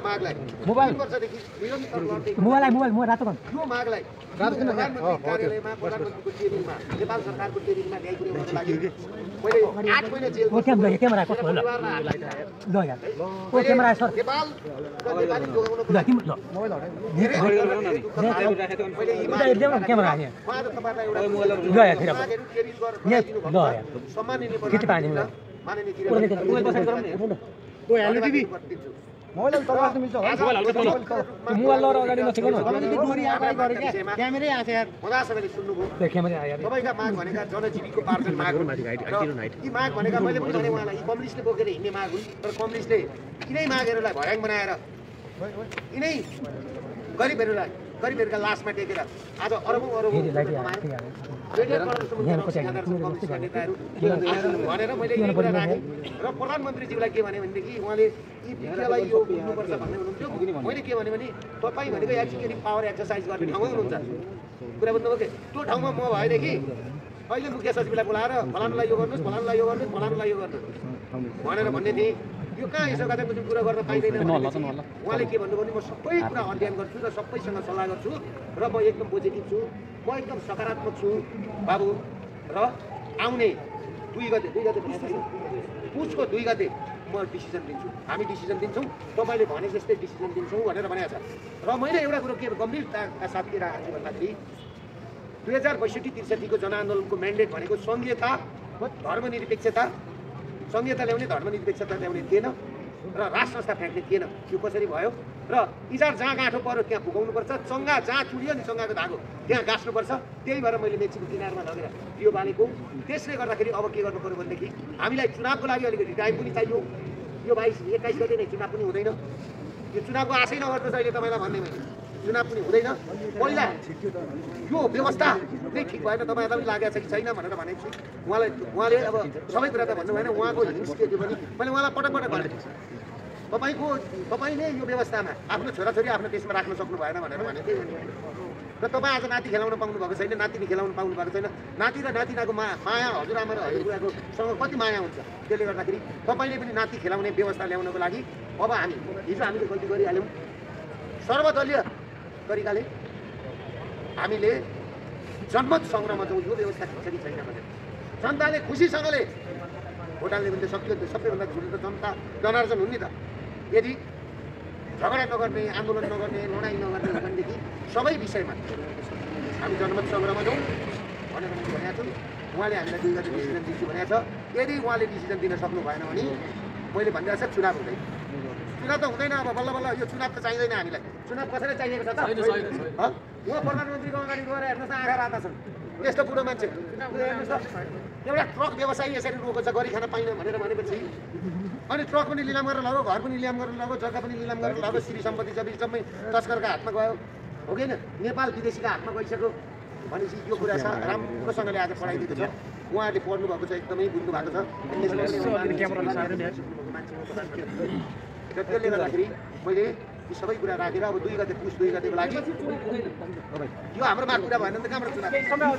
मागलाई मोबाइल 3 वर्षदेखि निरन्तर लड्दै मोबाइल रातो बन यो मागलाई प्रधानमन्त्री कार्यालयमा प्रधानमन्त्रीको टेबलमा नेपाल सरकारको टेबलमा ल्याइ पुर्याउनको लागि मैले 8 महिना जेल क्यामेरा कस्तो हो ल यार ओ क्यामेरा सर नेपाल र नेपाली जोगाउनको ल तिम्रो मोबाइल क्यामेरा यहाँ उहाँ त तपाईलाई एउटा मोबाइल ल यार फेरि मागहरू टेबिल गरेर ल यार सम्माननीय केटी पानी ल माननीय मोबाइल बसेर गरौँ न ओ हेल्लो टिभी मोबाइल तलबाट मिल्छ मोबाइल हल्का तल मोबाइल लर अगाडि नछिकन दूरी आगाइ गरे क्या क्यामेरै आछ यार मजाले सुन्नुभयो त्यो क्यामेरा आयो तपाईका माग भनेका जनजीविकोपार्जन माग यी माग भनेका मैले भने उहाँलाई यी कम्युनिस्टले बोकेर हिँड्ने माग हुन् तर कम्युनिस्टले यिनै मागहरूलाई भर्याङ बनाएर यिनै गरिबहरूका लासमा टेकेर आज अरबौं भनेर मैले यही कुरा राखेँ र प्रधानमन्त्रीज्यूलाई के भने भनेदेखि उहाँले यी विद्यालय यो बुझ्नुपर्छ भन्ने हुनुहुन्थ्यो मैले के भने तपाईँ भनेको एक्जिक्युटिभ पावर एक्सर्साइज गर्ने ठाउँमै हुनुहुन्छ कुरा बुझ्नुभयो कि त्यो ठाउँमा म भएदेखि अहिले मुख्य सचिवलाई बोलाएर फलानुलाई यो गर्नुहोस् फलानुलाई यो गर्नुहोस् फलानुलाई यो गर्नुहोस् भनेर भन्ने थिएँ यो कहाँ यसो गाजा कुनै कुरा गर्न पाइँदैन उहाँले के भन्नुभयो भने म सबै कुरा अध्ययन गर्छु र सबैसँग सल्लाह गर्छु र म एकदम पोजिटिभ छु म एकदम सकारात्मक छु बाबु र आउने 2 गते पुसको 2 गते म डिसिजन दिन्छु हामी डिसिजन दिन्छौँ तपाईँले भने जस्तै डिसिजन दिन्छौँ भनेर भनेको छ र मैले एउटा कुरो के गम्भीरताका साथ के राखेको छु भन्दाखेरि 2062-63 को जनआन्दोलनको म्यान्डेट भनेको सङ्घीयता धर्मनिरपेक्षता संहिता ल्याउने धर्मनिरपेक्षता ल्याउने थिएन र राष्ट्र संस्था फ्याँक्ने थिएन यो कसरी भयो र इजार जहाँ गाँठो पर्यो त्यहाँ पुगाउनुपर्छ चङ्गा जहाँ चुडियो नि चङ्गाको धागो त्यहाँ गाँच्नुपर्छ त्यही भएर मैले मेचीको किनारमा लगेर यो बालेको त्यसले गर्दाखेरि अब के गर्नु पर्यो भनेदेखि हामीलाई चुनावको लागि अलिकति टाइम पनि चाहियो यो 22-21 गते नै चुनाव पनि हुँदैन यो चुनावको आशै नगर्नुहोस् अहिले तपाईँलाई भन्ने मैले चुनाव पनि हुँदैन पहिला यो व्यवस्था नै ठिक भएन तपाईँहरूलाई पनि लागेको छ कि छैन भनेर भनेको छु उहाँले अब सबै कुरा त भन्नु भएन उहाँको हिन्स के थियो भने मैले उहाँलाई पटक भनेको तपाईँले यो व्यवस्थामा आफ्नो छोराछोरी आफ्नो देशमा राख्न सक्नु भएन भनेर भनेको थिएँ र तपाईँ आज नाति खेलाउन पाउनु भएको छैन नातिनी खेलाउन पाउनु भएको छैन नाति र नातिनाको माया हजुरआमा र हजुरबुवाको सँग कति माया हुन्छ त्यसले गर्दाखेरि तपाईँले पनि नाति खेलाउने व्यवस्था ल्याउनको लागि अब हिजो हामीले गल्ती गरिहाल्यौँ सर्वदलीय तरिकाले हामीले जनमत सङ्ग्रहमा जाउँ यो व्यवस्था ठिक छ कि छैन भनेर जनताले खुसीसँगले भोट हाल्ने भने सकियो सबैभन्दा ठुलो त जनता जनार्जन हुन् नि त यदि झगडा नगर्ने आन्दोलन नगर्ने लडाइँ नगर्ने हो भनेदेखि सबै विषयमा हामी जनमत सङ्ग्रहमा जाउँ भनेर मैले भनेको छु उहाँले हामीलाई 2 गते डिसिजन दिन्छु भनेको छ यदि उहाँले डिसिजन दिन सक्नु भएन भने मैले भनिरहेको छ चुनाव हुँदैन चुनाव त हुँदैन अब बल्ल बल्ल यो चुनाव त चाहिँदैन हामीलाई चुनाव कसैलाई चाहिएको छ त उहाँ प्रधानमन्त्रीको अगाडि गएर हेर्नुहोस् न आँखा राता छन् यस्तो बुढो मान्छे हेर्नुहोस् त एउटा ट्रक व्यवसायी यसरी रोको छ गरी खान पाइन भनेर भनेपछि अनि ट्रक पनि निलाम गरेर लग्यो घर पनि निलाम गरेर लग्यो जग्गा पनि निलाम गरेर लग्यो श्री सम्पत्ति जम्मै तस्करका हातमा गयो हो कि नेपाल विदेशीका हातमा गइसक्यो भनेपछि यो कुरा छ राम्रोसँगले आज पढाइदिएको छ उहाँहरूले पढ्नु भएको छ एकदमै बुझ्नु भएको छ र त्यसले गर्दाखेरि मैले यी सबै कुरा राखेर अब 2 गते पुस 2 गतेको लागि यो हाम्रो माग कुरा भएन भने त कहाँबाट चुनाव